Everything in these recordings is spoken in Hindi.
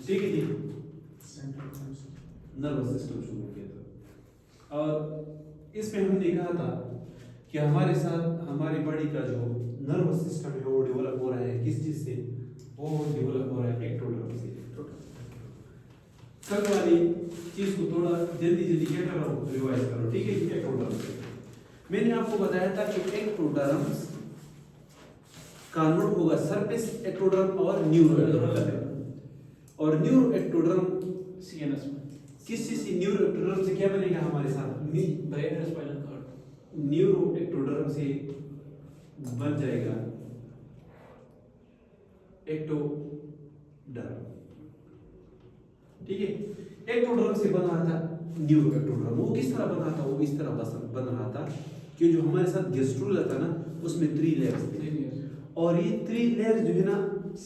ठीक है जी, नर्वस सिस्टम शुरू हो गया था। और इसमें हमने कहा था कि हमारे साथ हमारी बॉडी का जो नर्वस सिस्टम है वो डेवलप हो रहा है किस चीज से, वो डेवलप हो रहा है एक्टोडर्म से। कल वाली चीज को थोड़ा जल्दी जल्दी क्या करो, रिवाइज करो, ठीक है। एक्टोडर्म से मैंने आपको बताया था कि एक्टोडर्म का नोड होगा सरफेस एक्टोडर्म और न्यूरो एक्टोडर्म। और न्यूरो एक्टोडर्म सीएनएस में किस चीज से, न्यूरो एक्टोडर्म से क्या बनेगा हमारे साथ, brain and spinal cord. Neuroectoderm से बन जाएगा एक्टोडर्म, ठीक है। एक्टोडर्म से बन रहा था न्यूरो एक्टोडर्म। वो किस तरह बन रहा था, वो इस तरह बन रहा था कि जो हमारे साथ गेस्ट्रुला था ना उसमें 3 लेयर्स थे, और ये 3 लेयर्स जो है ना,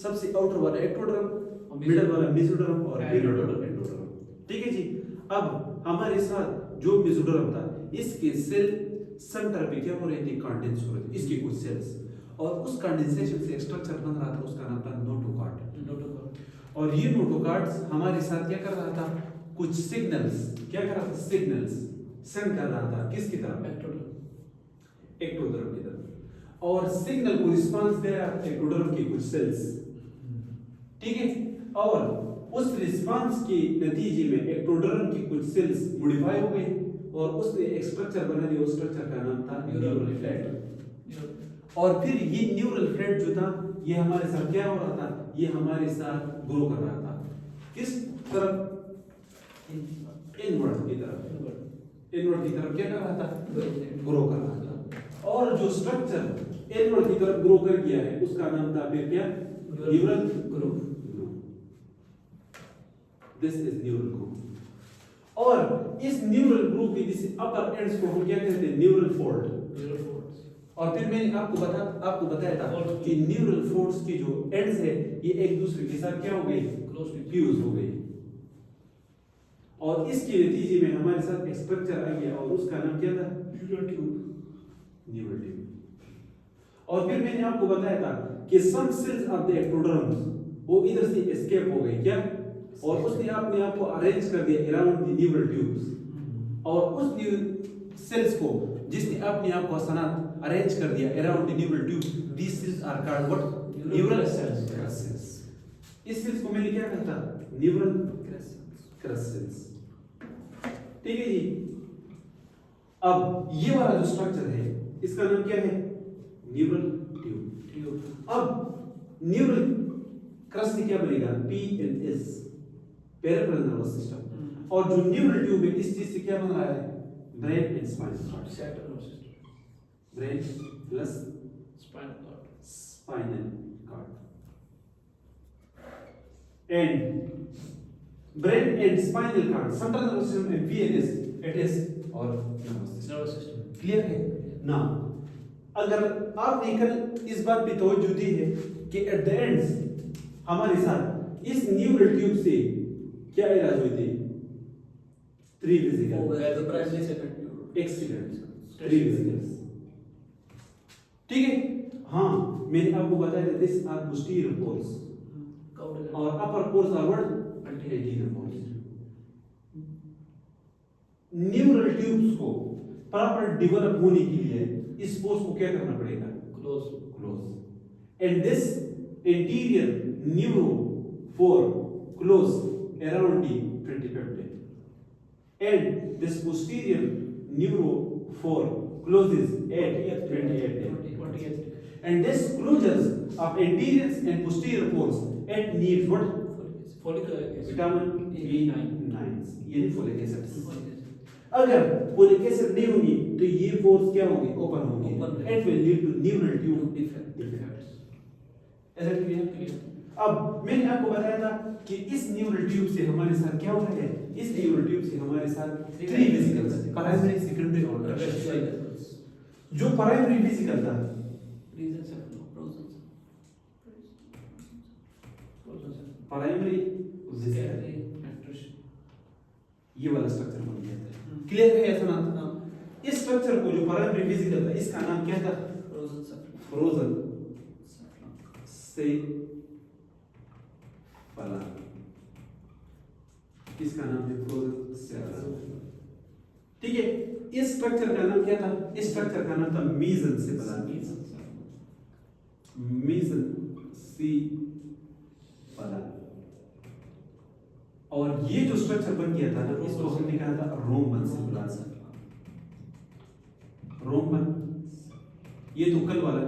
सबसे आउटर वाला एक्टोडर्म, मिडल वाला मेसोडर्म और पेरिडोडर्म एंडोडर्म, ठीक है जी। अब हमारे साथ जो मेसोडर्म था इसके सेल सेंटर पे क्या हो रहे थे, कंडेंस हो रहे थे इसके कुछ सेल्स, और उस कंडेंसेशन से एक स्ट्रक्चर बन रहा था, उसका नाम था नोटोकॉर्ड। और ये नोटोकॉर्ड्स हमारे साथ क्या कर रहा था, कुछ सिग्नल्स क्या कर रहा था, सिग्नल्स सेंड कर रहा था किसकी तरफ, एक्टोडर्म की तरफ, और सिग्नल को रिस्पांस दे रहा था एक्टोडर्म के कुछ सेल्स, ठीक है। और उस रिस्पांस के नतीजे में एक्टोडर्म के कुछ सेल्स मॉडिफाई हो गए और उसने एक स्ट्रक्चर बना दिया, उस स्ट्रक्चर का नाम था न्यूरल फ्लैट। और फिर ये न्यूरल फ्लैट जो था ये हमारे साथ क्या हो रहा था, ये हमारे साथ ग्रो कर रहा था, किस तरफ, इनवर्ड की तरफ। इनवर्ड की तरफ क्या कर रहा था, ग्रो कर रहा था। और जो स्ट्रक्चर इनवर्ड की तरफ ग्रो कर गया है उसका नाम था फिर क्या, neural group. This is neural group. और इस न्यूरल ग्रुप के जिस अपर एंड्स को हम क्या कहते हैं, न्यूरल फोल्ड। और फिर मैंने आपको बताया था कि न्यूरल फोल्ड्स की जो एंड्स है ये एक दूसरे के साथ क्या हो गई, फ्यूज हो गई, और इसके नतीजे में हमारे साथ एक स्ट्रक्चर आ गया और उसका नाम क्या था, न्यूरल ट्यूब। और फिर मैंने आपको बताया था कि सम सेल्स ऑफ द एक्टोडर्म्स वो इधर से एस्केप हो गए क्या, और उसने अपने आप को अरेंज कर दिया अराउंड द न्यूरल ट्यूब्स, और उस सेल्स को जिसने अपने आप को सनात अरेंज कर दिया around the neural tube, these cells are called what, neural sales. इस सेल्स को मैंने क्या कहा था, न्यूरल क्रस्ट सेल्स, ठीक है जी। अब ये वाला जो स्ट्रक्चर है इसका नाम क्या है, न्यूरल ट्यूब। अब न्यूरल क्रस्ट से क्या बनेगा, PNS, पेरिफेरल नर्वस सिस्टम। और जो न्यूरल ट्यूब है इस चीज से क्या बन रहा है, brain and spinal cord, brain plus spinal cord, and brain and spinal cord, central nervous system and PNS, it is और नर्वस सिस्टम। क्लियर है ना। अगर आपने कल इस बात पे तवज्जो दी है कि एट द एंड्स हमारे साथ इस न्यूरल ट्यूब से क्या इलाज हुए थे, 3 वेसिकल एक्सीडेंट, 3 वेसिकल्स, ठीक है। हाँ मैंने आपको बताया था दिस आर पोस्टीरियर पोर्स और upper pores are what, anterior pores. Neural tubes को प्रॉपर डेवलप होने के लिए इस पोर्स को क्या करना पड़ेगा, close. And this interior neuropore close around the pentapeptide, and this posterior neuro 4 closes at 28, and this closures of anterior and posterior pores at needs what, vitamin B9, यानी folic acid। अगर folic acid नहीं होगी तो ये pores क्या होंगे, ओपन होंगे, and will lead to neural tube defects। ऐसा क्लियर। अब मैंने आपको बताया था कि इस न्यूरल ट्यूब से हमारे साथ क्या हो रहा है, इस न्यूरल ट्यूब से हमारे साथ 3 वेसिकल्स, प्राइमरी, सेकेंडरी और टर्शियरी। जो प्राइमरी वेसिकल था, प्राइमरी ये वाला स्ट्रक्चर बन गया था, क्लियर है ऐसा ना। इस स्ट्रक्चर को जो प्राइमरी वेसिकल था इसका नाम क्या था, फ्रोजन से फला, इसका नाम है प्रोजेंसिपलान। ठीक है, इस स्ट्रक्चर का नाम क्या था? इस स्ट्रक्चर का नाम था मेसेनसिपलान। मेसेनसिपलान। और ये जो स्ट्रक्चर बन गया था ना, इसको हमने कहा था रोमनसिपलान। रोमन, ये तो कल वाला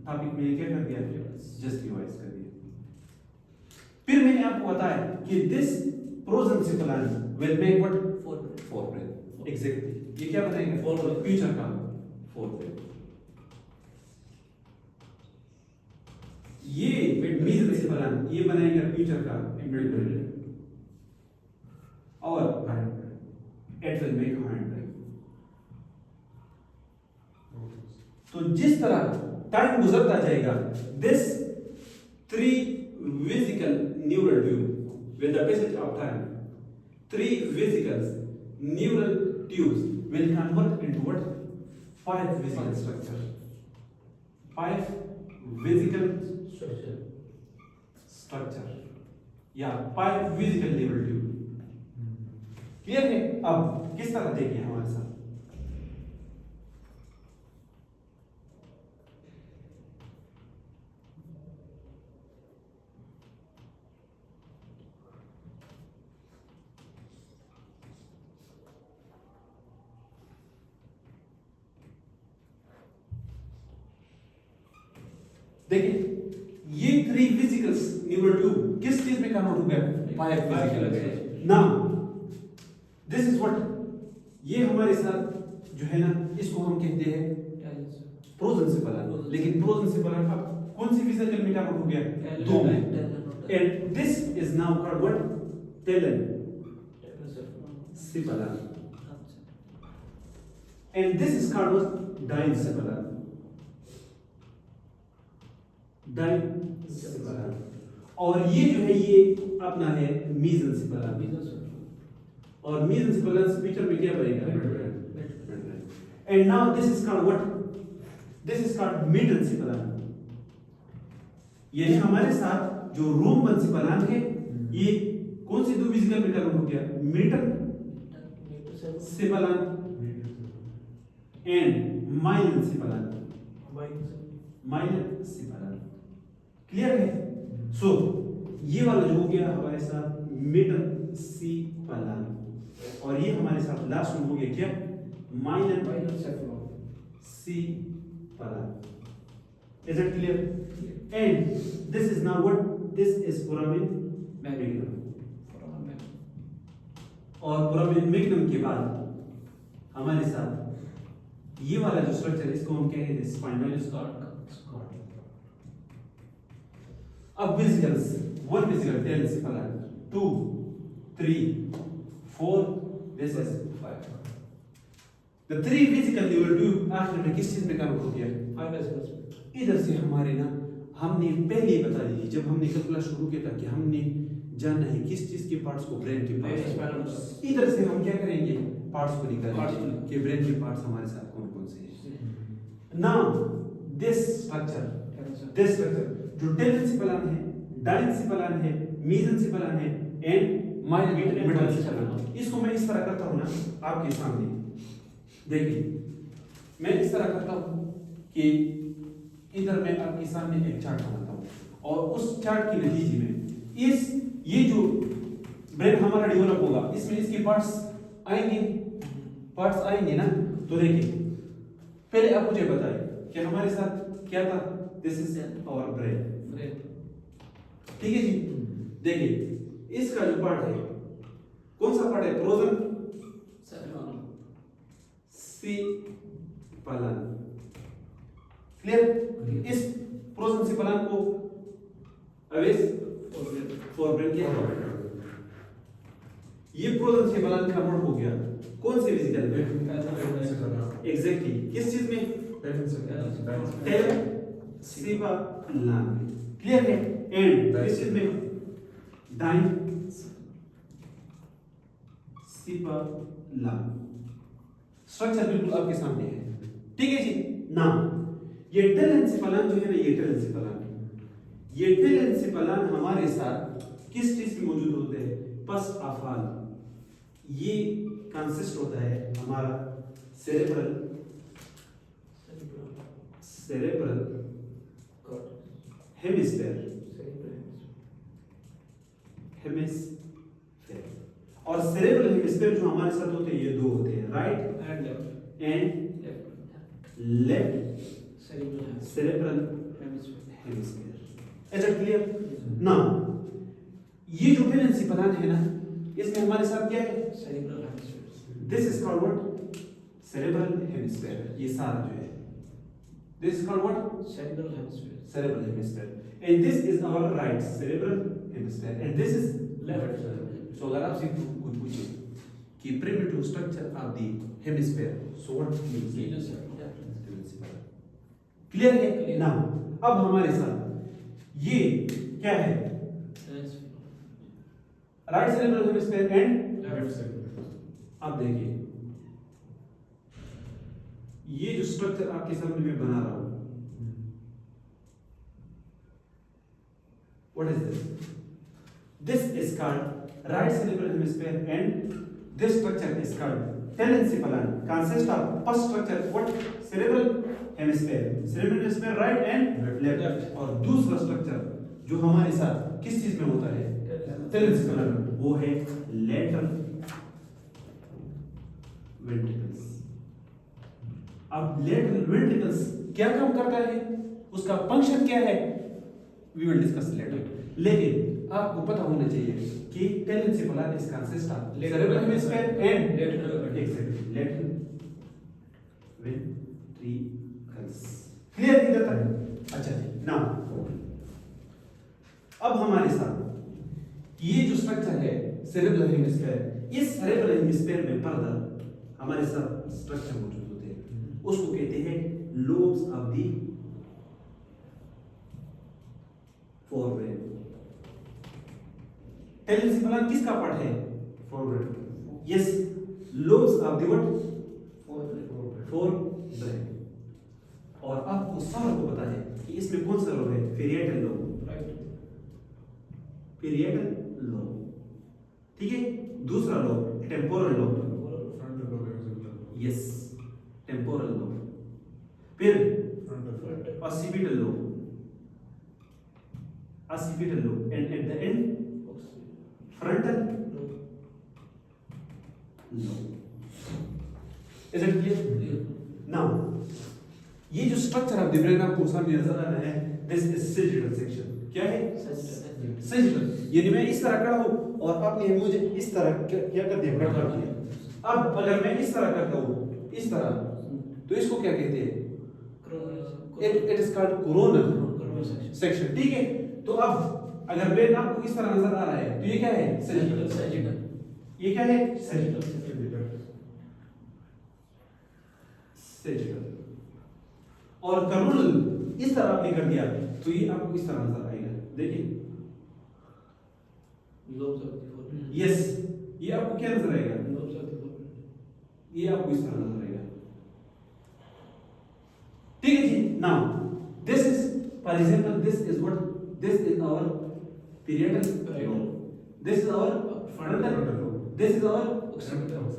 टॉपिक में क्या कर दिया? जस्ट रिवाइज कर दिया। फिर मैंने आपको बताया कि this prosencephalon will make what? Forebrain. Exactly, ये क्या बताएंगे? फ्यूचर का फोर ब्रेथ। ये मेसेनसिपलान ये बनाएगा फ्यूचर का मिड ब्रेथ, और it will make hand breath. तो जिस तरह टाइम गुजरता जाएगा, this three vesicle neural tube with the passage of time, three vesicles neural tubes will convert into what? 5 vesicle structure. 5 vesicle structure. या 5 vesicle neural tube. क्लियर है? अब किस तरह देखिए हमारे साथ। देखिए, ये 3 वेसिकल्स न्यूरल ट्यूब किस चीज में कन्वर्ट हो गया? 5 vesicles. Now this is what, ये हमारे साथ जो है ना, इसको हम कहते हैं प्रोजेंसिपलान। लेकिन प्रोजेंसिपलान का कौन सी वेसिकल में कन्वर्ट हो गया? 2 में। And this is now called what? Telencephalon. And this is called what? Diencephalon. Diencephalon. और ये जो है, ये अपना है मेसेनसिपलान। और मेसेनसिपलान फीचर में क्या बनेगा? And now this is called what? This is called metencephalon. यानी हमारे साथ जो रोमनसिपलान है, ये कौन सी 2 वेसिकल में कन्वर्ट हो गया? मेटेनसिपलान एंड माइलेनसिपलान। माइलेनसिपलान। क्लियर है? सो ये वाला जो हो गया हमारे साथ मेटेनसिपलान, और ये हमारे साथ लास्ट में हो गया क्या? माइलेनसिपलान। Is it clear? And this is now what? This is foramen magnum. और foramen magnum के बाद हमारे साथ ये वाला जो स्ट्रक्चर, इसको हम कह रहे थे स्पाइनल कॉर्ड। अब vesicles, 1 vesicle telencephalon, 2, 3, 4, this is 5. The 3 vesicle neural tube आखिर में किस चीज में कन्वर्ट हो गया? इधर से हमारे ना, हमने पहले ही बता दी जब हमने कल शुरू किया था कि हमने जानना है किस चीज के पार्ट्स को, ब्रेन के पार्ट्स। इधर से हम क्या करेंगे? पार्ट्स को निकालेंगे कि ब्रेन के पार्ट्स हमारे साथ कौन कौन से हैं। नाउ दिस स्ट्रक्चर जो टेलेनसिपलान है, डाइनसिपलान है, मेसेनसिपलान है एंड मेटेनसिपलान, इसको मैं इस तरह करता हूं ना आपके सामने। देखिए, मैं इस तरह करता हूं कि इधर मैं आपके सामने एक चार्ट बनाता हूं, और उस चार्ट के नतीजे में ये जो ब्रेन हमारा डेवलप होगा, इसमें इसके पार्ट्स आएंगे ना। तो देखिए, पहले आप मुझे बताइए कि हमारे साथ क्या था? This is our brain. ठीक है जी। देखिए, इसका जो पार्ट है, कौन सा पार्ट है? प्रोजेंसिपलान। क्लियर? इस प्रोजेंसिपलान को अवेस फोरब्रेन किया, ये प्रोजेंसिपलान कन्वर्ट हो गया कौन से वेसिकल में? एग्जैक्टली, किस चीज में? टेलेनसिपलान। क्लियर है? एंड किस चीज में? डाइनसिपलान। स्ट्रक्चर बिल्कुल आपके सामने है। ठीक है जी। नाउ ये टेलेनसिपलान जो है ना, ये टेलेनसिपलान हमारे साथ किस चीज में मौजूद होते हैं? पस अफाल ये कंसिस्ट होता है हमारा सेरेब्रल हेमिस्फेयर और सेरेब्रल हेमिस्फेयर जो हमारे साथ होते हैं ये दो होते हैं, right and left cerebral hemisphere. Is it clear? Now ये जो टेलेंसी प्लान है ना, इसमें हमारे साथ क्या है? cerebral hemisphere. This is called what? Cerebral hemisphere. ये सारा जो है this is called what? Cerebral hemisphere. Cerebral hemisphere. And this is our right cerebral hemisphere. And this is Left. So अगर आपसे कोई पूछे कि primitive structure of the hemisphere, so what means? Venus. Clear है? Clear. Now, अब हमारे साथ ये क्या है? Right cerebral hemisphere and Left cerebral. अब देखिए ये जो स्ट्रक्चर आपके सामने मैं बना रहा हूं, what is this? This is called right cerebral hemisphere and this structure is called telencephalon. Consists of first structure what? Cerebral hemisphere. Cerebral hemisphere right and left. और दूसरा स्ट्रक्चर जो हमारे साथ किस चीज में होता है? telencephalon. वो है lateral ventricles. अब lateral ventricles क्या काम करता है? उसका फंक्शन क्या है? We will discuss later. लेकिन आपको पता होना चाहिए कि telencephalon is consist of cerebral hemisphere and exactly lateral ventricles. Clear इधर तक? अच्छा जी. Now अब हमारे साथ ये जो स्ट्रक्चर है cerebral hemisphere, इस cerebral hemisphere में फर्दर हमारे साथ स्ट्रक्चर मौजूद होते हैं, उसको कहते हैं lobes of the forebrain. telencephalon किसका पार्ट है? forebrain. Yes, lobes of the what? forebrain. और आपको सबको पता है कि इसमें कौन सा लोब है? parietal lobe. parietal lobe. ठीक है? दूसरा lobe temporal lobe. Yes, temporal lobe. फिर occipital lobe. occipital lobe and at the end frontal lobe. Is it clear? Now ये जो स्ट्रक्चर ऑफ द ब्रेन आपको सामने नजर आ रहा है, दिस इज सैजिटल सेक्शन. क्या है? सैजिटल. यानी मैं इस तरह खड़ा हूं और आपने मुझे इस तरह क्या कर दिया? कट कर दिया. अब अगर मैं इस तरह करता हूं, इस तरह, तो इसको क्या कहते हैं? It is called coronal section. ठीक है? तो अब अगर ब्रेन आपको इस तरह नजर आ रहा है तो ये क्या है? सैजिटल. ये क्या है? सैजिटल. और कोरोनल इस तरह आपने कर दिया तो ये आपको इस तरह नजर आएगा. देखिए, यस, ये आपको क्या नजर आएगा? ये आपको इस तरह नजर आएगा. ठीक है जी. Now this is, for example, this is what? This is our parietal lobe. This is our frontal lobe. This is our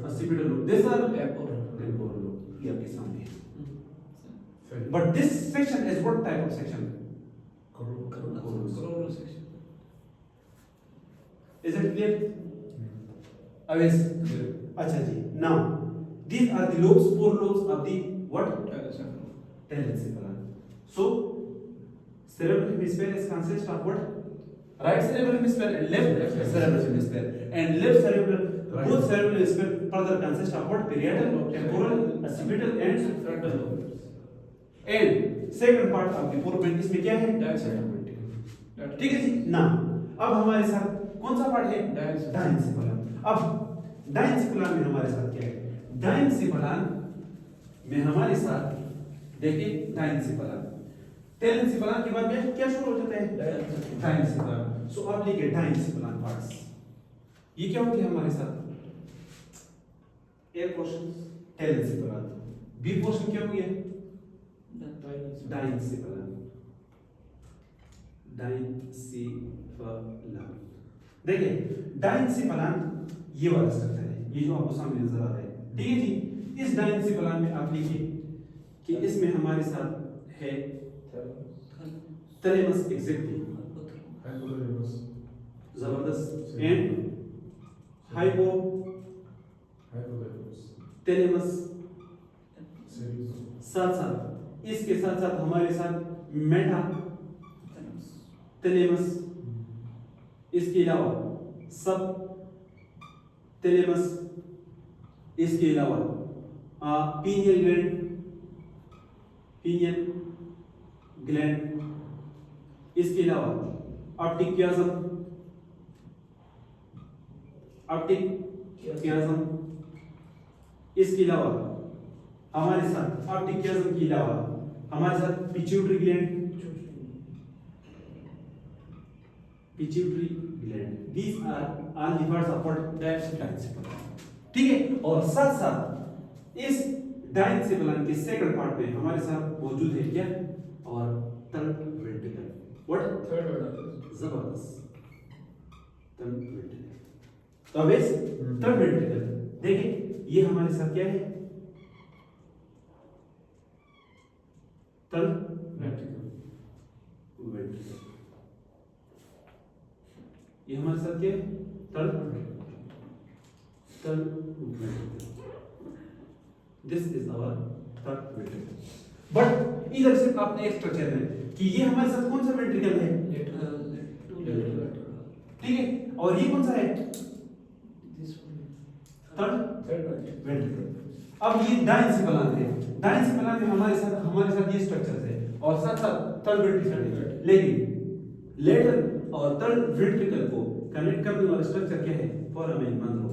occipital lobe. This is our temporal lobe. ये आपके सामने है. But this section is what type of section? Coronal section. Is it clear? Always. अच्छा जी. Now these are the lobes, four lobes of the what? Telencephalon. So cerebral hemisphere is consist of what? Right cerebral hemisphere and left cerebral hemisphere. And left cerebral, both cerebral hemisphere further consist of what? Parietal, temporal, occipital and frontal lobes. And second part of the forebrain इसमें क्या है? Diencephalon. ठीक है जी. ना अब हमारे साथ कौन सा पार्ट है? डायेंसेफेलॉन. अब डायेंसेफेलॉन में हमारे साथ क्या है? डायेंसेफेलॉन में हमारे साथ देखिए डायेंसेफेलॉन. टेलेंसेफेलॉन के बाद में क्या शुरू हो जाता है? डायेंसेफेलॉन. सो आप लिखिए डायेंसेफेलॉन पार्ट्स. ये क्या होती है हमारे साथ? ए पोर्शन टेलेंसेफेलॉन, बी पोर्शन क्या हो गया? डायेंसेफेलॉन. डायेंसेफेलॉन. देखिए डायेंसेफेलॉन ये वाला स्ट्रक्चर है. ये जो आपको सामने नजर आ रहा है, ठीक है जी। इस डायंसिफालन में आप लिखिए कि इसमें हमारे साथ है थैलेमस एग्जैक्टली, Hypothalamus. जबरदस्त, एंड हाइपोथैलेमस Hypothalamus. Cerebellum. साथ साथ इसके साथ साथ हमारे साथ मेटा थैलेमस, इसके अलावा सब थैलेमस, इसके अलावा पीनियल ग्लैंड, इसके अलावा ऑप्टिक क्याज़म, इसके अलावा हमारे साथ ऑप्टिक क्याज़म के अलावा हमारे साथ pituitary gland, these are all the parts of what डायंसिफालन, ठीक है। और साथ साथ इस डायंसिफालन के सेकंड पार्ट में हमारे साथ मौजूद है क्या, और third ventricle, what, Third order. जबरदस्त, थर्ड वेंट्रिकल। तो अब इस थर्ड वेंट्रिकल देखिए, ये हमारे साथ क्या है, थर्ड Ventricle. वेंट्रिकल, ये हमारे साथ क्या है, third ventricle, this is our third ventricle. But इधर से आपने एक स्ट्रक्चर है कि ये हमारे साथ कौन सा वेंट्रिकल है, Lateral. ठीक है, और ये कौन सा है, This one. Third Third ventricle. Ventricle. अब ये डायंसिफालन है, डायंसिफालन में हमारे साथ ये स्ट्रक्चर्स है, और साथ साथ थर्ड वेंट्रिकल है, लेकिन लेटरल और थर्ड वेंट्रिकल को कनेक्ट करने वाला स्ट्रक्चर क्या है, foramen Monro,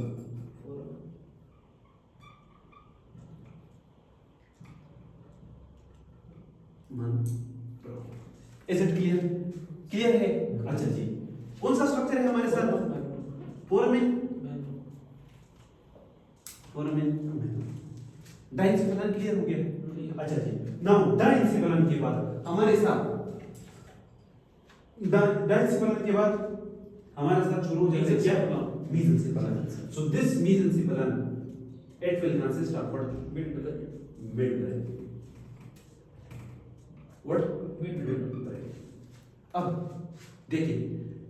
is it clear, clear है, अच्छा जी। कौन सा स्ट्रक्चर है हमारे साथ, फोरामेन डायंसिफालन क्लियर हो गया, अच्छा जी। नाउ डायंसिफालन के बाद हमारे साथ डायंसिफालन के बाद हमारे साथ शुरू हो जाएगा क्या, mesencephalon. So this mesencephalon it will consist of what, midbrain, what, midbrain. अब देखिए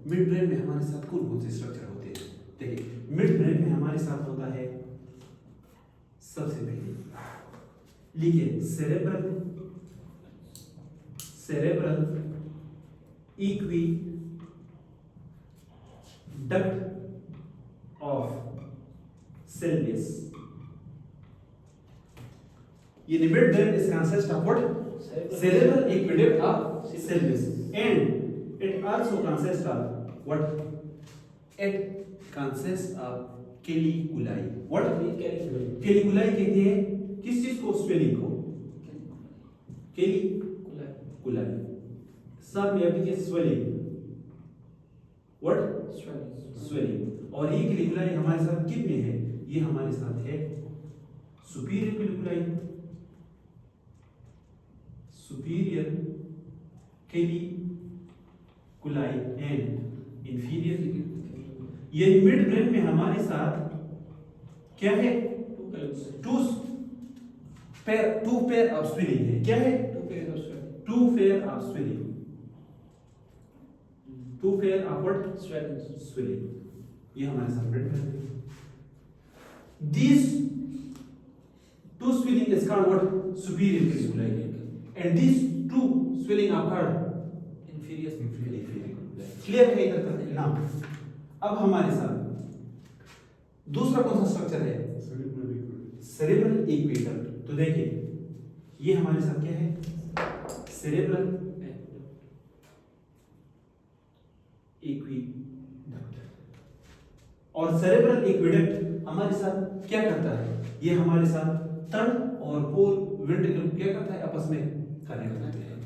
मिड ब्रेन में हमारे साथ कौन कौन से स्ट्रक्चर होते हैं, देखिए मिड ब्रेन में हमारे साथ होता है, सबसे पहले लिखिए सेरेब्रल एक्वीडक्ट ऑफ सेल्विस, ये mid brain is consist of what, cerebral aqueduct of Sylvius, and it also consists of what, it consists of caliculi, what, caliculi कहते हैं किस चीज को, swelling को, caliculi, सब में अभी के swelling, what, swelling, और ये caliculi हमारे साथ किन में है, ये हमारे साथ है superior caliculi, superior caliculi and inferior, ये मिड ब्रेन में हमारे साथ क्या है, टू पेयर ऑफ स्विलिंग है, क्या है, two pair of swelling, two pair of what, swelling, ये हमारे साथ मिड ब्रेन है। This two swelling is called what, superior caliculi, and these two swelling are called inferior caliculi, clear है इधर तक ना। अब हमारे साथ दूसरा कौन सा स्ट्रक्चर है, सेरेब्रल एक्वेडक्ट। तो देखिए ये हमारे साथ क्या है, सेरेब्रल एक्वेडक्ट, और सेरेब्रल एक्वेडक्ट हमारे साथ क्या करता है, ये हमारे साथ थर्ड और फोर्थ वेंट्रिकल क्या करता है, आपस में कनेक्ट करते हैं।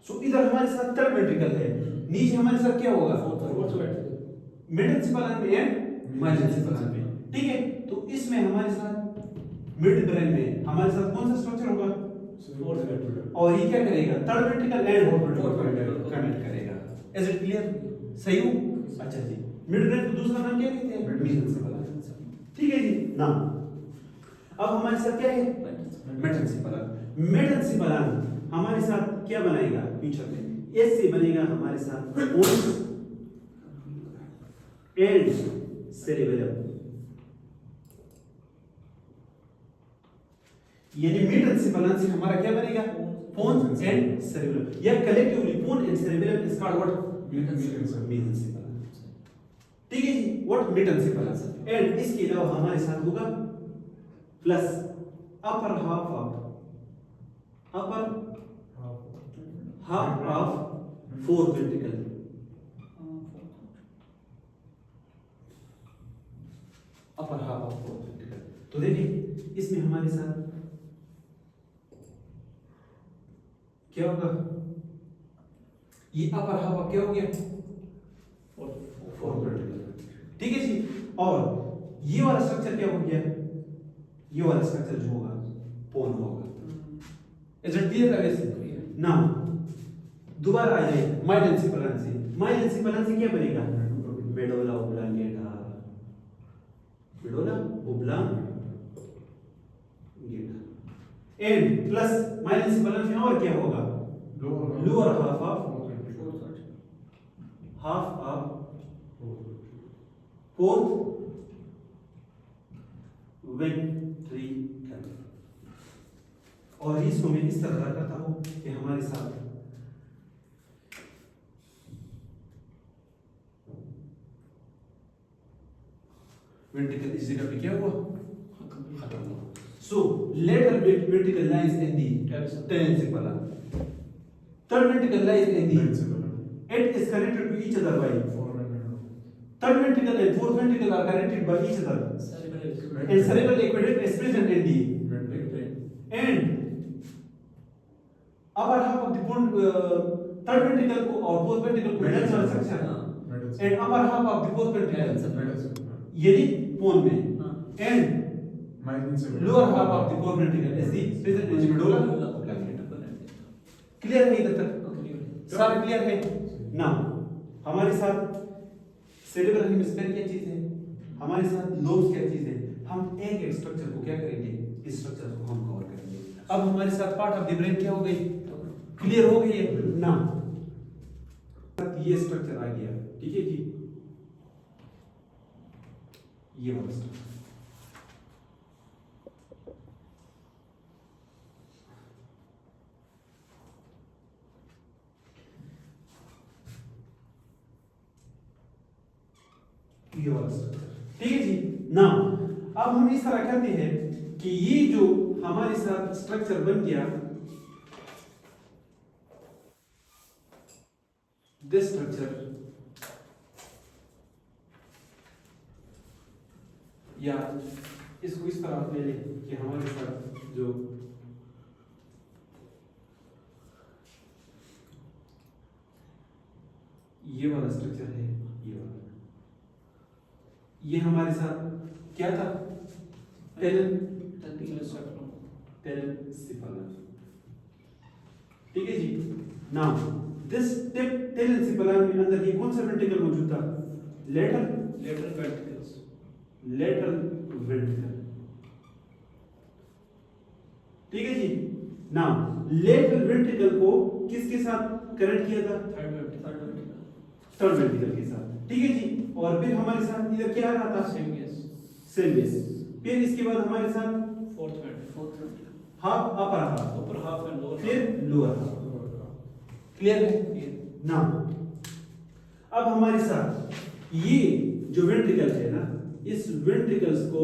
सो इधर हमारे साथ थर्ड वेंट्रिकल है, नीचे हमारे साथ क्या होगा, मेसेंसिफालन में एंड माइसेंसिफालन में, ठीक है। तो इसमें हमारे साथ मिड ब्रेन में हमारे साथ कौन सा स्ट्रक्चर होगा, और ये क्या करेगा, third ventricle and fourth ventricle connect करेगा, इज इट क्लियर, सही हो, अच्छा जी। मिड ब्रेन को दूसरा नाम क्या कहते हैं, मेसेंसिफालन। ठीक है जी ना। अब हमारे साथ क्या है, मेटेंसिपलान हमारे साथ क्या बनाएगा फ्यूचर में, ऐसे बनेगा हमारे साथ पोन्स एंड सेरेबेलम, यानी मेटेंसिपलान से हमारा क्या बनेगा, पोन्स एंड सेरेबेलम, या collectively pons and cerebellum is called what, metencephalon. ठीक है जी, व्हाट मेटेंसिपलान। एंड इसके अलावा हमारे साथ होगा plus upper half of four ventricle, upper half of four ventricle. तो देखिए इसमें हमारे साथ क्या होगा, ये अपर हाफ ऑफ क्या हो गया, फोर वेंट्रिकल। ठीक है जी, और ये वाला स्ट्रक्चर क्या हो गया, ये वाला स्ट्रक्चर जो होगा पोन होगा। Is it clear guys? Now दोबारा आ जाए माइलेंसिपलान से, माइलेंसिपलान से क्या बनेगा, medulla oblongata, medulla oblongata and plus myelencephalon में और क्या होगा, lower half of fourth ventricle. और इसको मैं इस तरह करता हूं कि हमारे साथ वेंट्रिकल इस जगह पे क्या हुआ, खत्म हुआ। सो lateral ventricle lies in the telencephalon, third ventricle lies in the, it is connected to each other by, third ventricle and fourth ventricle are connected by each other, and cerebral aqueduct is present in the, and upper half of the bone, third ventricle को और fourth ventricle को मिला जा सकता है, and upper half of the fourth ventricle यदि पोन में, and lower half of the fourth ventricle is the present in the medulla oblongata। Clear है इधर तक, सारा क्लियर है ना। हमारे साथ सेरेब्रल हेमिस्फीयर क्या चीज है, हमारे साथ लोब्स क्या चीज है, हम एक एक स्ट्रक्चर को क्या करेंगे, इस स्ट्रक्चर को हम कवर करेंगे। अब हमारे साथ पार्ट ऑफ द ब्रेन क्या हो गई, क्लियर हो गई है ना। ये स्ट्रक्चर आ गया, ठीक है जी, ये वाला स्ट्रक्चर ये वाला स्ट्रक्चर, ठीक है जी ना। अब हम इस तरह करते हैं कि ये जो हमारे साथ स्ट्रक्चर बन गया, दिस स्ट्रक्चर, या इसको इस तरह ले लें कि हमारे साथ जो ये वाला स्ट्रक्चर है, ये वाला, ये हमारे साथ क्या था, telencephalon, ठीक है जी। नाउ दिस telencephalon में अंदर ये कौन सा वेंट्रिकल मौजूद था, लेटरल वेंट्रिकल, ठीक है जी। नाउ लेटरल वेंट्रिकल को किसके साथ कनेक्ट किया था, थर्ड वेंट्रिकल के साथ, ठीक है जी। और फिर हमारे साथ इधर क्या आ रहा था, सेमियस, फिर इसके बाद हमारे साथ fourth half, upper half and lower, फिर लोअर हाफ। क्लियर है ना। अब हमारे साथ ये जो वेंट्रिकल है ना, इस वेंट्रिकल्स को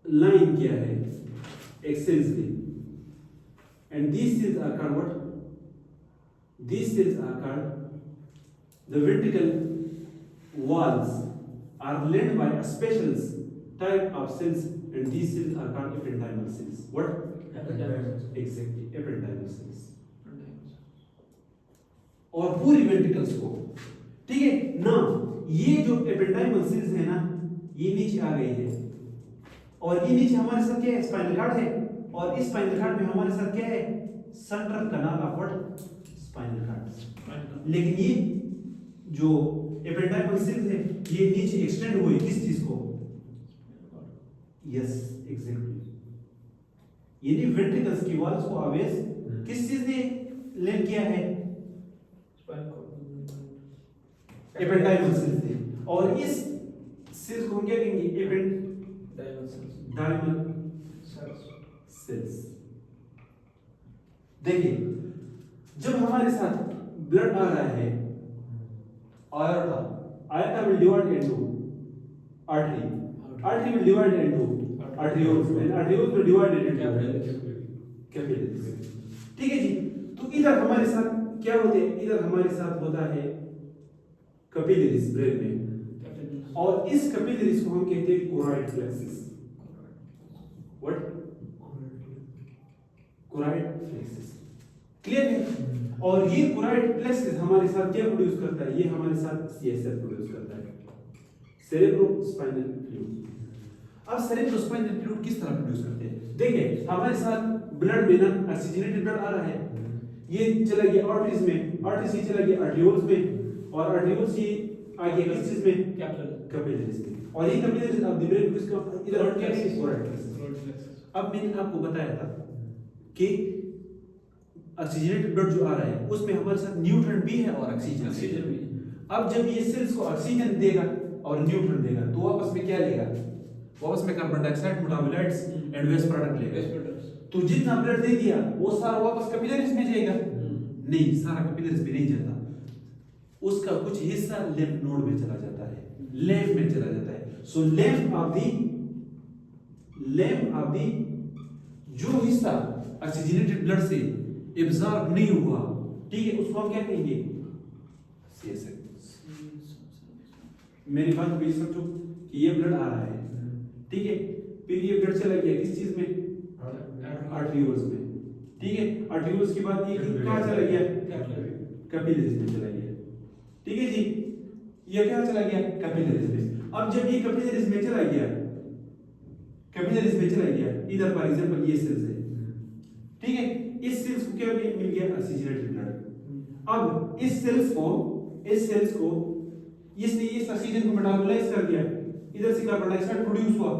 लाइन किया है एक सेल्स ने, and these cells are called what, these cells are called, the ventricle walls are lined by a special type of cells, and these cells are called ependymal cells. What? Exactly, ependymal cells. और पूरी वेंट्रिकल्स को, ठीक है ना। ये जो एपेंडाइमल सेल्स है ना, ये नीचे आ गई है, और ये नीचे हमारे साथ क्या है, स्पाइनल कार्ड है, और इस स्पाइनल कार्ड में हमारे साथ क्या है, central canal of what, spinal cord. लेकिन ये जो एपेंडाइमल सेल्स है, ये नीचे एक्सटेंड हुए किस चीज को? यस एग्जैक्टली, यानी वेंट्रिकल्स की वॉल्स को आवेश किस चीज ने लिंक किया है? एपेंडाइमल सेल्स है। और इस सेल्स को हम क्या कहेंगे? Ependymal sales. देखिए जब हमारे साथ ब्लड आ रहा है, aorta will divide into artery will divide into arterioles and arterioles will divide into capillaries। ठीक है जी, तो इधर हमारे साथ क्या होते हैं? इधर हमारे साथ होता है कैपिलरीज ब्रेन में, और इस कैपिलरीज को हम कहते हैं choroid plexus. What? Choroid plexus. Clear है? और ये कोराइड प्लेक्सिस हमारे साथ क्या प्रोड्यूस करता है? ये हमारे साथ सीएसएफ प्रोड्यूस करता है, सेरेब्रोस्पाइनल फ्लूइड। अब सेरेब्रोस्पाइनल फ्लूइड किस तरह प्रोड्यूस करते हैं? देखिए हमारे साथ ब्लड में ना ऑक्सीजनेटेड ब्लड आ रहा है, ये चला गया आर्टरीज में, आर्टरीज ये चला गया आर्टियोल्स में, और आर्टियोल्स ये आगे किस चीज में? कैपिलरीज में। और ये कैपिलरीज अब द ब्रेन किसका इधर क्या है? Choroid plexus. अब मैंने आपको बताया था कि ऑक्सीजनेटेड ब्लड जो आ रहा है उसमें हमारे साथ न्यूट्रिएंट भी है और ऑक्सीजन भी। अब जब ये सेल्स को ऑक्सीजन देगा और न्यूट्रिएंट देगा तो वापस में क्या लेगा? वापस में carbon dioxide, metabolites and waste product लेगा। तो जितना ब्लड दे दिया वो सारा वापस कैपिलरीज में जाएगा? नहीं, सारा कैपिलरीज में नहीं जाता, उसका कुछ हिस्सा लिम्फ नोड में चला जाता है, लिम्फ में चला जाता है। सो लिम्फ ऑफ दी जो हिस्सा ऑक्सीजनेटेड ब्लड से एब्जॉर्ब नहीं हुआ, ठीक है, उसको हम क्या कहेंगे? सीएसएफ। मेरी बात को समझो कि ये ब्लड आ रहा है, ठीक है, फिर ये ब्लड चला गया किस चीज में? आर्टरियोल्स में, ठीक है, आर्टरियोल्स के बाद ये कहां चला गया? कैपिलरीज में चला गया, ठीक है जी, ये क्या चला गया? कैपिलरीज में। अब जब ये कैपिलरीज में चला गया, इधर फॉर एग्जांपल ये सेल्स है, ठीक है, इस सेल्स को क्या मिल गया? Oxygenated blood. अब इस सेल्स को इसने इस ऑक्सीजन को मेटाबोलाइज कर दिया, इधर से कार्बन डाइऑक्साइड प्रोड्यूस हुआ,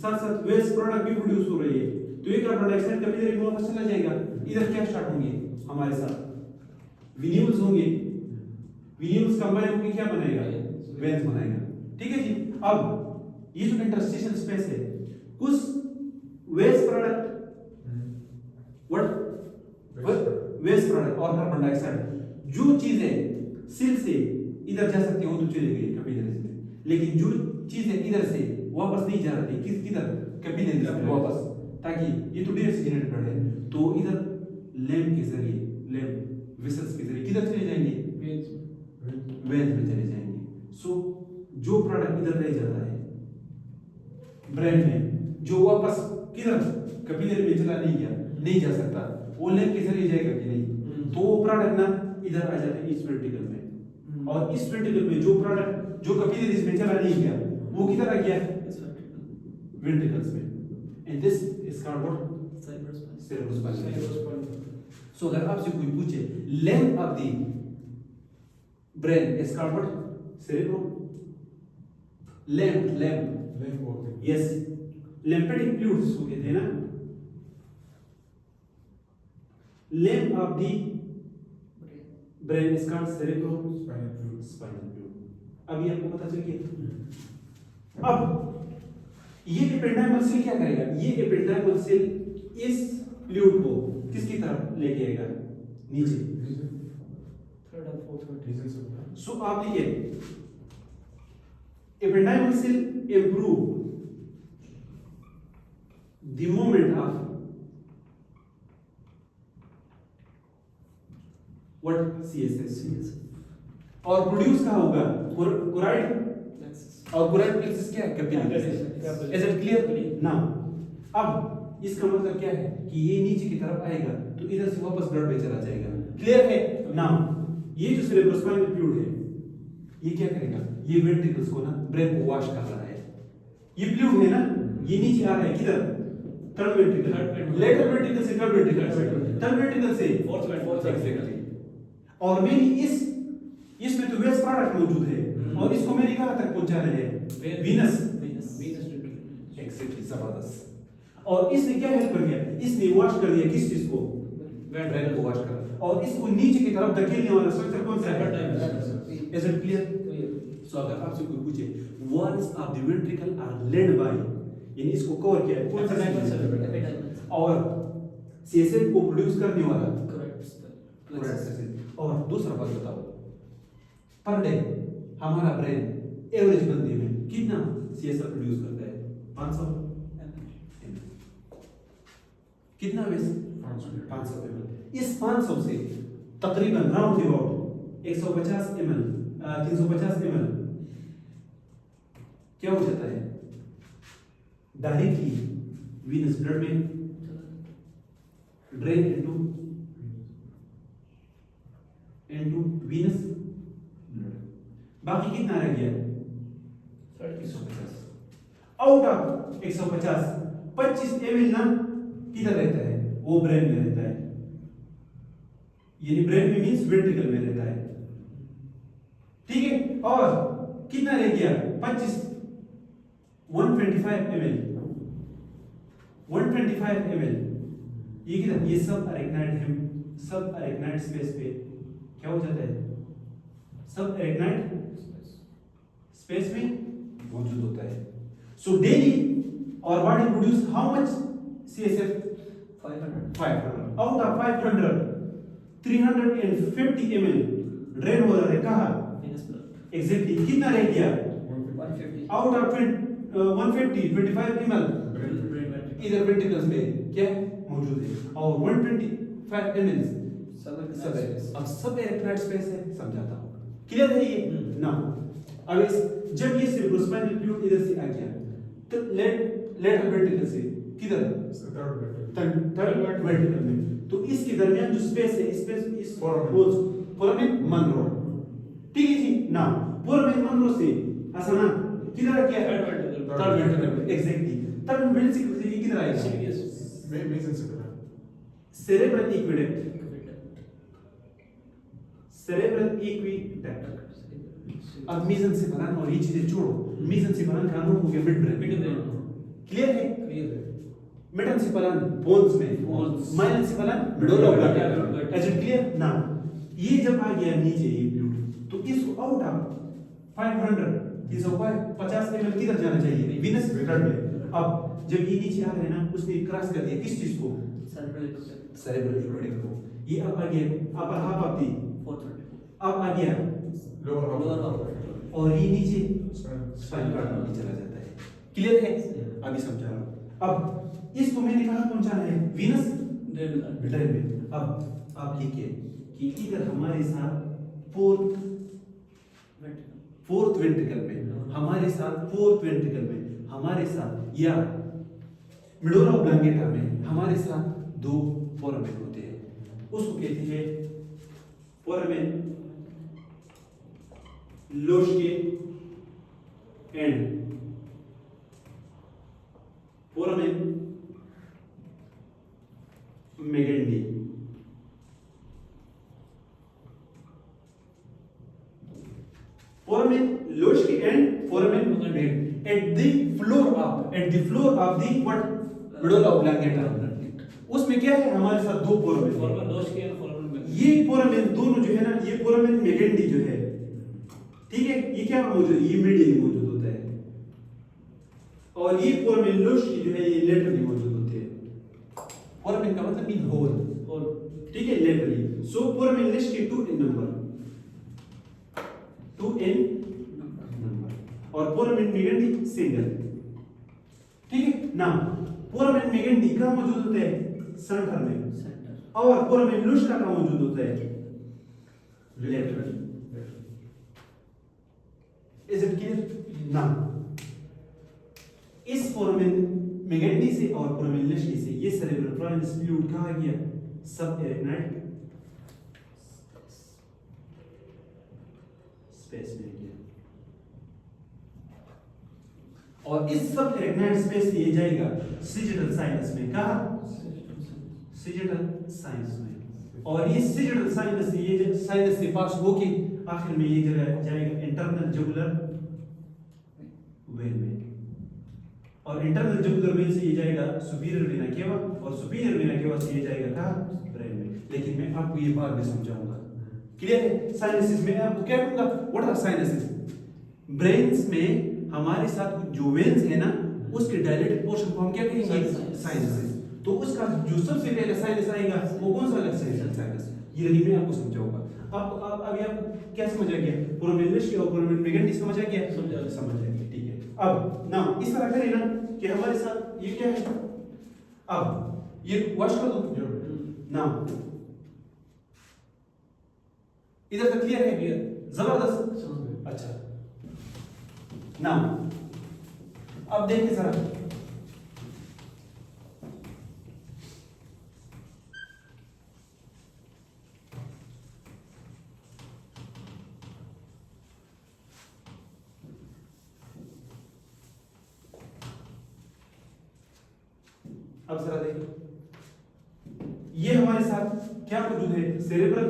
साथ साथ वेस्ट प्रोडक्ट भी प्रोड्यूस हो रही है, तो ये कार्बन डाइऑक्साइड कैपिलरी में वापस चला जाएगा। इधर क्या स्टार्ट होंगे? हमारे साथ विन्यूल्स होंगे, विन्यूल्स कंबाइन होकर क्या बनाएगा? वेन्स बनाएगा, ठीक है जी। अब ये जो इंटरस्टिशियल स्पेस है, कुछ वेस्ट प्रोडक्ट वेस्ट प्रोडक्ट और कार्बन डाइऑक्साइड जो चीजें सेल से इधर जा सकती है वो तो चली गई कैपिलरीज में, लेकिन जो चीजें इधर से वापस नहीं जा रही किधर? कैपिलरीज में वापस, ताकि ये तो डीऑक्सीजनेटेड ब्लड है, तो इधर लैम्प के जरिए, लैम्प वेसल्स के जरिए किधर चले जाएंगे? वेन्स में चले जाएंगे। सो जो प्रोडक्ट इधर रह जाता है ब्रेन में, जो वापस किधर? कैपिलरी में चला नहीं जा सकता, वो लैम्प के जरिए जाएगा कि नहीं? तो वो प्रोडक्ट ना इधर आ जाता है इस वेंट्रिकल में, और इस वेंट्रिकल में जो प्रोडक्ट जो कैपिलरीज में चला नहीं गया वो किधर आ गया? वेंट्रिकल्स में। And this is called what? Cerebrospinal. So अगर आपसे कोई पूछे lymph of the brain is called what? Cerebro lymph yes, lymphatic fluid इसको कहते हैं ना। Lymph of the brain is called cerebrospinal fluid. अभी आपको पता चल गया। अब ये एपेंडाइमल सेल क्या करेगा? ये एपेंडाइमल सेल इस फ्लूइड को किसकी तरफ लेके आएगा? नीचे। सो आप लिखिए ependymal cell improve the movement of what? CSS। और प्रोड्यूस कहाँ होगा? Choroid plexus. और कोराइड प्लेक्सिस क्या है? Capillaries. Is it clear? Now अब इसका मतलब क्या है कि ये नीचे की तरफ आएगा तो इधर से वापस ब्लड में चला जाएगा। क्लियर है? नाउ ये जो सेरेब्रोस्पाइनल फ्लूइड है ये क्या करेगा? ये वेंट्रिकल्स को ना ब्रेन को वॉश कर रहा है। ये फ्लूइड है ना, ये नीचे आ रहा है किधर? थर्ड वेंट्रिकल, लेटर वेंट्रिकल से थर्ड वेंट्रिकल, थर्ड वेंट्रिकल से फोर्थ एग्जैक्टली। और मेन इसमें तो वेस्ट प्रोडक्ट मौजूद है, कहाँ तक पहुंचा रहे हैं? वीनस। एग्जैक्टली, जबरदस्त। और इसने क्या हेल्प कर दिया? इसने वॉश कर दिया किस चीज को? ब्रेन को वॉश कर, और इसको नीचे की तरफ धकेलने वाला स्ट्रक्चर कौन सा है? Is it clear? सो अगर आपसे कोई पूछे walls of the ventricle are lined by, यानी इसको कवर किया है कौन सा चीज? और सीएसएफ को प्रोड्यूस करने वाला करेक्ट। और दूसरा बात बताओ, पर डे हमारा ब्रेन एवरेज बंदे में कितना सीएसएफ प्रोड्यूस करता है? 500 कितना वैसे? 500 ml। इस 500 से तकरीबन राउंड अबाउट 150 ml 350 ml क्या हो जाता है डायरेक्टली वीनस ब्लड में ड्रेन इनटू वीनस। बाकी कितना रह गया? 150 आउट ऑफ 150 25 ml ना किधर रहता है? वो ब्रेन में रहता है, यानी ब्रेन में मींस वेंट्रिकल में रहता है, ठीक है। और कितना रह गया? 25 125 ml 125 ml ये कितना? ये सब अरेक्नाइड स्पेस पे क्या हो जाता है? सब अरेक्नाइड स्पेस में मौजूद होता है। सो डेली और body produce how much CSF? 500 out of 500 350 ml drain हो रहा है कहाँ? एग्जैक्टली। कितना रह गया? 150 आउट ऑफ 150 25 ml इधर वेंट्रिकल्स में क्या मौजूद है, और 125 ml सब है। अब सब एरेक्नाइड स्पेस है, समझाता हूँ, क्लियर है ये ना? अब इस जब ये सेरेब्रोस्पाइनल फ्लूइड इधर से आ गया तो लेटरल वेंट्रिकल से किधर? थर्ड वेंट्रिकल में, तो इसके दरमियान जो स्पेस है इस फोरामेन मनरो, ठीक है जी ना? फोरामेन मनरो से असना किधर गया? Third ventricle. Exactly. Third ventricle से ये किधर आएगा? सेरेब्रल इक्विडेक्ट। सेरेब्रल इक्विडेक्ट। अब मेसेंसिफेरन और ये चीजें छोड़ो, मेसेंसिफेरन का नाम हो गया मिड ब्रेन, क्लियर है? मेटेंसिफेरन बोन्स में, myelencephalon medulla oblongata. Is it clear ना? ये जब आ गया नीचे ये फ्लूइड, तो इसको आउट ऑफ 500 350 ml किधर जाना चाहिए? वीनस ब्लड में। अब जब ये नीचे आ रहे हैं ना, उसने क्रॉस कर दिया किस चीज को? सेरेब्रल इक्विडेक्ट को। ये अब आ गया अपर हाफ ऑफ दी, अब आ गया लोअर हाफ, और ये नीचे स्पाइनल कॉर्ड में चला जाता है, क्लियर है? अभी समझा रहा हूं। अब इसको मैंने कहां पहुंचाना है? वीनस ब्लड में। अब आप लिखिए कि इधर हमारे साथ फोर्थ वेंट्रिकल में, हमारे साथ फोर्थ वेंट्रिकल में, हमारे साथ या मेडुला ऑब्लांगेटा में हमारे साथ दो फोरामेन होते हैं, उसको कहते हैं foramen Luschka and foramen Magendie. foramen loschke and foramen megander at the floor of the what? medulla oblongata। उसमें क्या है? हमारे साथ दो फोरामेन, ये फोरामेन दोनों जो है ना, ये फोरामेन मेगेंडी जो है, ठीक है, ये क्या मौजूद है? ये मीडियली मौजूद होता है, और ये फोरामेन लोशके जो है ये लेटरली मौजूद होते हैं। फोरामेन का मतलब मीन होल, ठीक है, laterally. So foramen Luschka 2 in number, 2 in number, और फोरामेन मेगेंडी सिंगल, ठीक है ना? फोरामेन मेगेंडी कहाँ मौजूद होते हैं? सेंटर में। और फोरामेन लोशका कहाँ मौजूद होता है? लेटरली। इज इट क्लियर ना? इस फोरामेन मेगेंडी से और फोरामेन लोशके से ये सेरेब्रल फ्लूइड कहाँ गया? सब एरेक्नाइड स्पेस में गया, और इस सब एरेक्नाइड स्पेस से ये जाएगा सिजिटल साइनस में। कहाँ? सिजिटल साइनस में। और ये सिजिटल साइनस से ये साइनस से पास होके आखिर में ये जगह जाएगा इंटरनल जुगुलर वेन में, और इंटरनल जुगुलर वेन से ये जाएगा सुपीरियर वेना केवा, और सुपीरियर वेना केवा से ये जाएगा कहाँ, ब्रेन में। लेकिन मैं आपको ये बात भी समझाऊंगा, क्लियर है? साइनसिस में आपको क्या कहूंगा, व्हाट आर साइनसिस? ब्रेन्स में हमारे साथ जो वेन्स है ना, उसके डायलेटेड पोर्शन को हम क्या कहेंगे, साइनसिस। तो उसका जो सबसे पहले साइनस आएगा वो कौन सा अलग साइनस, ये रही मैं आपको समझाऊंगा। आप अभी आपको क्या समझ आ गया, प्रोमेलिश और प्रोमेलिगेंटी समझ आ गया, समझ आ गया, ठीक है। अब ना इस तरह करें ना कि हमारे साथ ये क्या है, अब ये वॉश कर दो ना, इधर तक क्लियर है, जबरदस्त, अच्छा ना अब देखिए जरा, अब जरा देखिए, ये हमारे साथ क्या मौजूद है, सेरेब्रल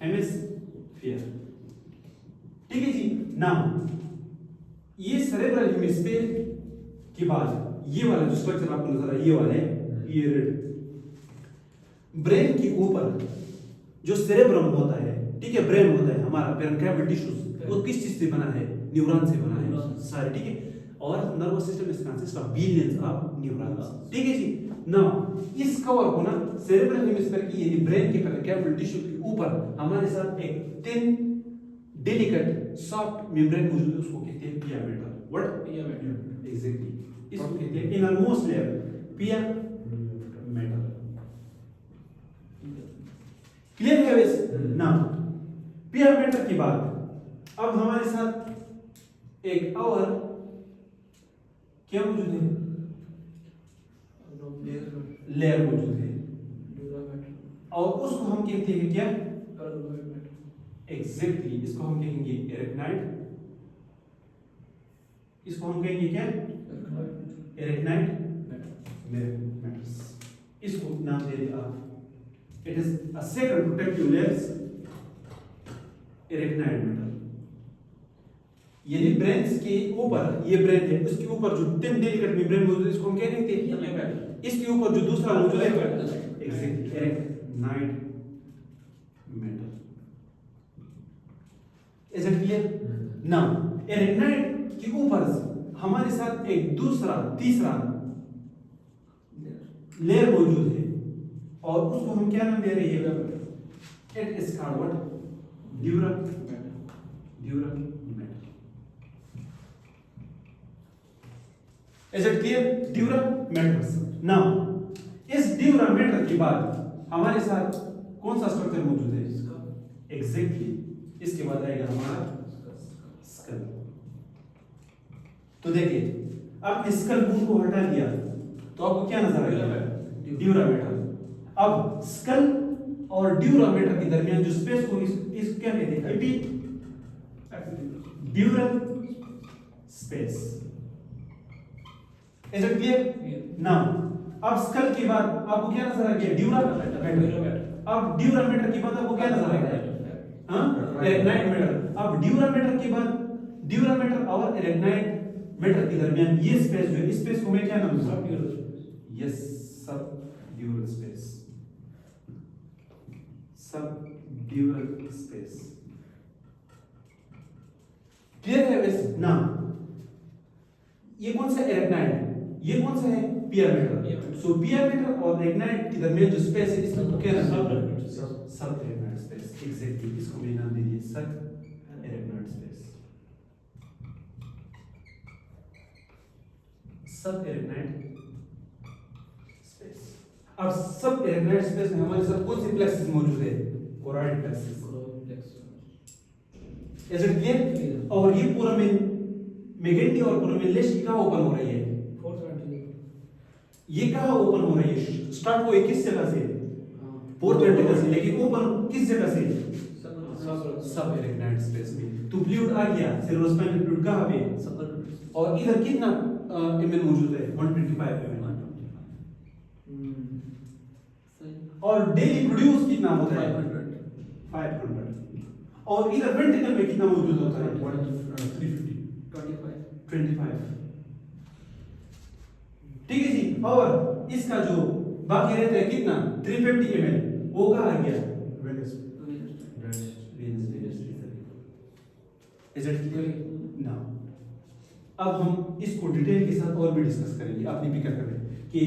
हेमिस्फीयर, ठीक है जी। नाउ ये सेरेब्रल हेमिस्फीयर के बाद ये वाला जो स्ट्रक्चर आपको नजर आया, ये वाला है ये रेड। ब्रेन के ऊपर जो सेरेब्रम होता है, ठीक है, ब्रेन होता है हमारा पेरेन्काइमल टिश्यूज, वो किस चीज से बना है, न्यूरॉन से बना है सारे, ठीक है। और nervous system is consist of billions of neurons, ठीक है जी। नाउ इस कवर को ना सेरेब्रल हेमिस्फीयर की यानी ब्रेन के पेरेन्काइमल टिश्यू के ऊपर हमारे साथ एक थिन डेलिकेट सॉफ्ट मेम्ब्रेन मौजूद है, उसको कहते हैं पिया मेटल। व्हाट, पिया मेटल, एग्जैक्टली, इसको कहते हैं इनरमोस्ट लेयर पिया मेटल। क्लियर है वैसे ना? पिया मेटल की बात, अब हमारे साथ एक और क्या मौजूद है, लेयर मौजूद है, और उसको हम कहते हैं क्या, एग्जैक्टली, इसको हम कहेंगे एरेक्नाइड, इसको हम कहेंगे क्या, एरेक्नाइड मेटल्स, इसको नाम दे दिया आप, it is a second protective layers arachnid metal. यानी ब्रेन के ऊपर, ये ब्रेन है, उसके ऊपर जो थिन डेलिकेट मेम्ब्रेन मौजूद है, इसको हम क्या कहते हैं, इसके ऊपर जो दूसरा मौजूद है, exactly arachnid metal. Is it clear? Now arachnid के ऊपर हमारे साथ एक दूसरा तीसरा लेयर मौजूद है, और उसको हम क्या नाम दे रहे हैं, it is called what, dura metal. Is it clear? Dura metals. Now इस ड्यूरा मेटल के बाद हमारे साथ कौन सा स्ट्रक्चर मौजूद है, एग्जैक्टली, इसके बाद आएगा हमारा स्कल। तो देखिए, आपने स्कल बोन को हटा दिया तो आपको क्या नजर आएगा, ड्यूरा मेटल। अब स्कल और ड्यूरा मेटल के दरमियान जो स्पेस को इस क्या कहते हैं, ड्यूरल space. Is it clear? Now, अब स्कल के बाद आपको क्या नजर आ गया, ड्यूरा मेटल। अब ड्यूरा मेटल के बाद आपको क्या नजर आ गया, हाँ, एरेक्नाइड मेटल। अब ड्यूरा मेटल के बाद, ड्यूरा मेटल और एरेक्नाइड मेटल के दरमियान ये स्पेस जो है, इस स्पेस को मैं क्या नाम दूंगा, यस, सब ड्यूरल स्पेस, सब ड्यूरल स्पेस। क्लियर है वैसे ना? ये कौन सा एरेक्नाइड है, ये कौन सा है, पिया मेटल। सो पिया मेटल और एरेक्नाइड के दरमियान जो स्पेस है, इसको क्या नाम है, सब एरेक्नाइड स्पेस, एग्जैक्टली, इसको मैं नाम दे दिया सब एरेक्नाइड स्पेस, सब एरेक्नाइड स्पेस। अब सब एरेक्नाइड स्पेस में हमारे साथ कौन सी प्लेक्सेस मौजूद है, choroid plexuses. Is it clear? और ये पूरा मेगेंटी और प्रोमेलिश कहाँ ओपन हो रही है, ये कहाँ ओपन हो रही है, स्टार्ट हुई किस जगह से, फोर्थ वेंट्रिकल से, लेकिन ओपन किस जगह से, सब एरेक्नाइड स्पेस में। तो फ्लूइड आ गया, सेरेब्रोस्पाइनल फ्लूइड कहाँ पे, और इधर कितना एमएल मौजूद है, 125 एमएल। और डेली प्रोड्यूस कितना होता है, 500। और इधर वेंट्रिकल में कितना मौजूद होता है, 350। 25. 25। ठीक है जी। और इसका जो बाकी रहता है कितना 350 ml, वो कहाँ आ गया? Is it clear? Now, अब हम इसको डिटेल के साथ और भी डिस्कस करेंगे। आप भी फिक्र करें कि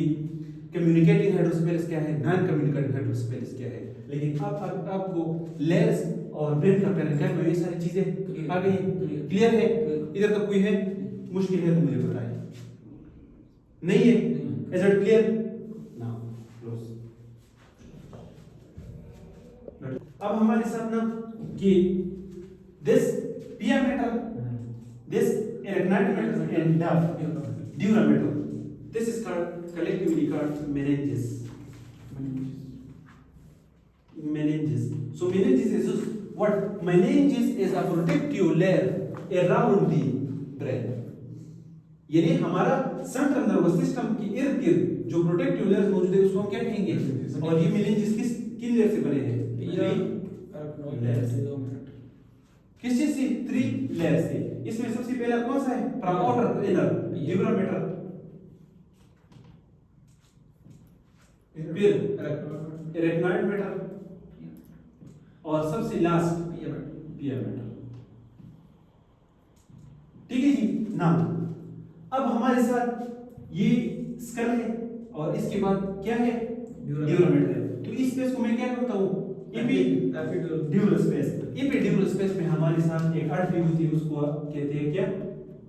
कम्युनिकेटिंग हाइड्रोस्पेलिस क्या है, नॉन कम्युनिकेटिंग हाइड्रोस्पेलिस क्या है। लेकिन अब आपको लेयर्स और ब्रेन का पैरेंकाइमा में ये सारी चीजें आ गई। क्लियर है? इधर तक कोई है मुश्किल है तो मुझे बताएं। नहीं है? Is it clear? Now, close. अब हमारे साथ ना कि this pia metal, this arachnoid metal and dura metal, this is called collectively called meninges. Meninges. So meninges is just what? Meninges is a protective layer around the brain. यानी हमारा सेंट्रल नर्वस सिस्टम के इर्द गिर्द जो प्रोटेक्टिव लेयर्स मौजूद है उसको हम क्या कहेंगे? और ये मेनिंजेस किन लेयर से बने हैं? किस चीज से? 3 लेयर से। इसमें सबसे पहला कौन सा है? From outer inner dura metal, फिर एरेक्नॉइड मेटल और सबसे लास्ट पिया मेटल। ठीक है जी। नाउ अब हमारे साथ ये स्कल है और इसके बाद क्या है? ड्यूरा मेटल है। तो इस स्पेस को मैं क्या कहता हूँ? Epidural space. एपिड्यूरल स्पेस में हमारे साथ एक आर्टरी होती है, उसको कहते हैं क्या?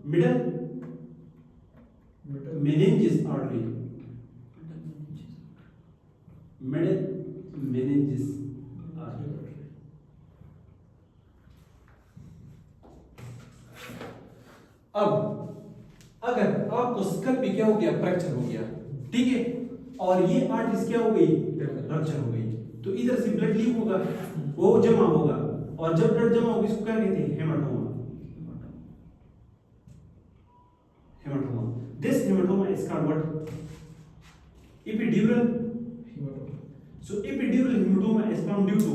Middle meninges artery. Middle meninges artery. अब अगर आपको स्कल पे क्या हो गया? फ्रैक्चर हो गया, ठीक है, और ये आर्टरीज क्या हो गई? रप्चर हो गई, तो इधर से ब्लड लीक होगा, वो जमा होगा, और जब ब्लड जमा होगा इसको क्या कहते हैं? Haematoma. Haematoma. This haematoma is called what? Epidural. So epidural hematoma is found due to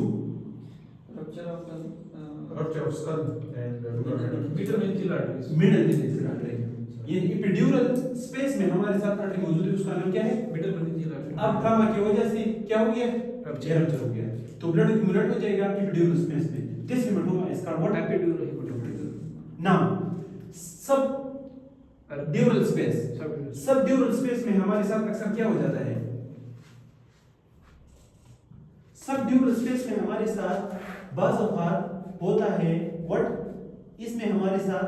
rupture of skull and middle meningeal artery। ये एपिड्यूरल स्पेस में हमारे साथ आर्टरी मौजूद है, उसका नाम क्या है? middle meningeal artery। अब ट्रॉमा की वजह से क्या हो गया? रप्चर हो गया, तो ब्लड एक्यूमुलेट हो जाएगा एपिड्यूरल स्पेस में। This haematoma is called what? epidural hematoma। Now सब ड्यूरल स्पेस में हमारे साथ अक्सर क्या हो जाता है? सब ड्यूरल स्पेस में हमारे साथ बाज़ औक़ात होता है व्हाट? इसमें हमारे साथ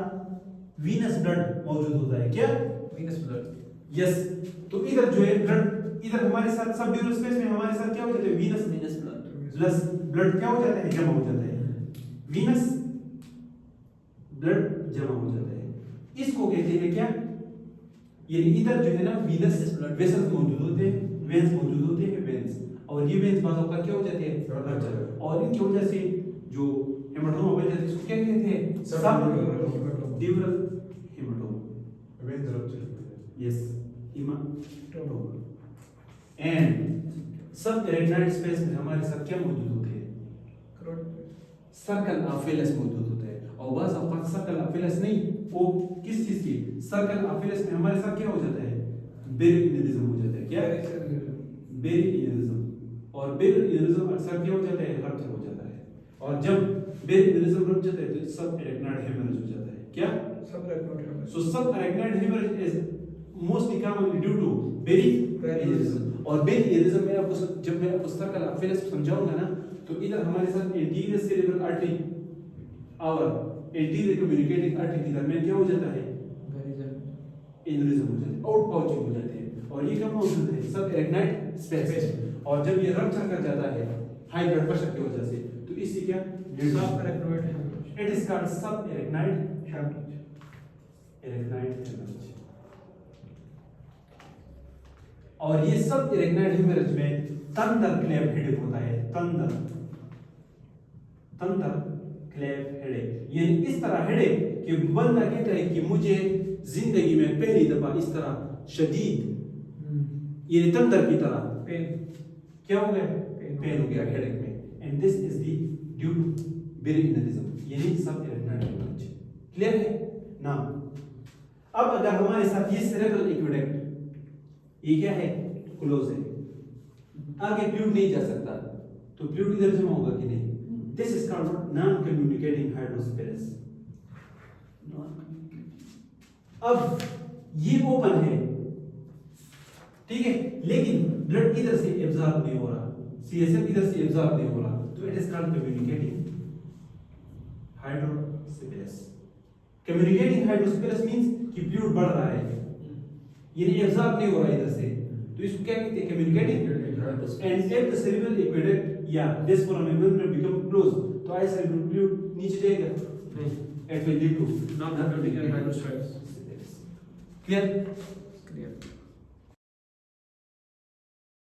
वीनस ब्लड मौजूद होता है। क्या? venous blood। यस। तो इधर जो है ब्लड, इधर हमारे साथ सब ड्यूरल स्पेस में हमारे साथ क्या हो जाता है? वीनस ब्लड क्या हो जाता है? जमा हो जाता है। वीनस ब्लड जमा हो जाता है, इसको कहते हैं क्या? यानी इधर जो है ना वीनस वेसल्स मौजूद होते हैं, वेन्स मौजूद होते हैं, वेन्स, और ये वेन्स बाज़ औक़ात क्या हो जाते हैं? रप्चर, और इनकी वजह से जो हेमाटोमा बन जाती है इसको क्या कहते हैं? सब ड्यूरल haematoma. Veins rupture. Yes, haematoma. And सब एरेक्नॉइड स्पेस में हमारे साथ क्या मौजूद होते हैं? सर्कल ऑफ वेलस मौजूद होता है, और बाज़ औक़ात सर्कल ऑफ वेलस नहीं, वो किस चीज की? सर्कल ऑफ वेलस में हमारे साथ क्या हो जाता है? बेरिक एनेरिज्म हो जाता है। क्या? बेरिक एनेरिज्म, और बेरिक एनेरिज्म अक्सर क्या हो जाता है? रप्चर हो जाता है, और जब बेरिक एनेरिज्म रप्चर जाता है तो सब एरेक्नॉइड हेमरेज हो जाता है। क्या? So subarachnoid hemorrhage is mostly commonly due to बेरिक aneurysm. और बेरिक एनेरिज्म में आपको जब मैं आपको सर्कल ऑफ वेलस समझाऊंगा ना, तो इधर हमारे साथ एंटीरियर सेरेब्रल आर्टरी और एंटीरियर कम्युनिकेटिंग आर्टरी के दरमियान क्या हो जाता है? एनेरिज्म हो जाता है, आउट पाउचिंग हो जाती है, और ये कब मौजूद है? सब एरेक्नॉइड स्पेस। और जब ये रप्चर कर जाता है हाई ब्लड प्रेशर की वजह से, तो इससे क्या? इट इज कॉल्ड सब एरेक्नॉइड हेमरेज। और ये सब एरेक्नॉइड हेमरेज में तंदर क्लेफ हेडेक होता है। तंदर क्लेफ हेडेक, यानी इस तरह हेडेक कि बंदा कहता है कि मुझे जिंदगी में पहली दफा इस तरह शदीद, ये तंदर की तरह क्या हो गया? पेन हो गया हेडेक में। And this is the due to berry aneurysm, यानी सब एरेक्नॉइड हेमरेज। क्लियर है? नाउ अब अगर हमारे साथ ये सेरेब्रल एक्वेडक्ट, ये क्या है, क्लोज है, आगे फ्लूइड नहीं जा सकता, तो फ्लूइड इधर जमा होगा कि नहीं? This is called non communicating hydrocephalus. अब ये ओपन है, ठीक है, लेकिन ब्लड इधर से एब्जॉर्ब नहीं हो रहा, सीएसएफ इधर से एब्जॉर्ब नहीं हो रहा, तो it is called communicating hydrocephalus. Communicating hydrocephalus means कि फ्लूइड बढ़ रहा है, ये एब्जॉर्ब नहीं हो रहा इधर से, तो इसको क्या कहते हैं? Communicating. And if the cerebral aqueduct या diaphragm membrane become closed, तो आई सेरेब्रल फ्लूइड नीचे जाएगा, नहीं, it will lead to non-communicating hydrocephalus. clear? Clear.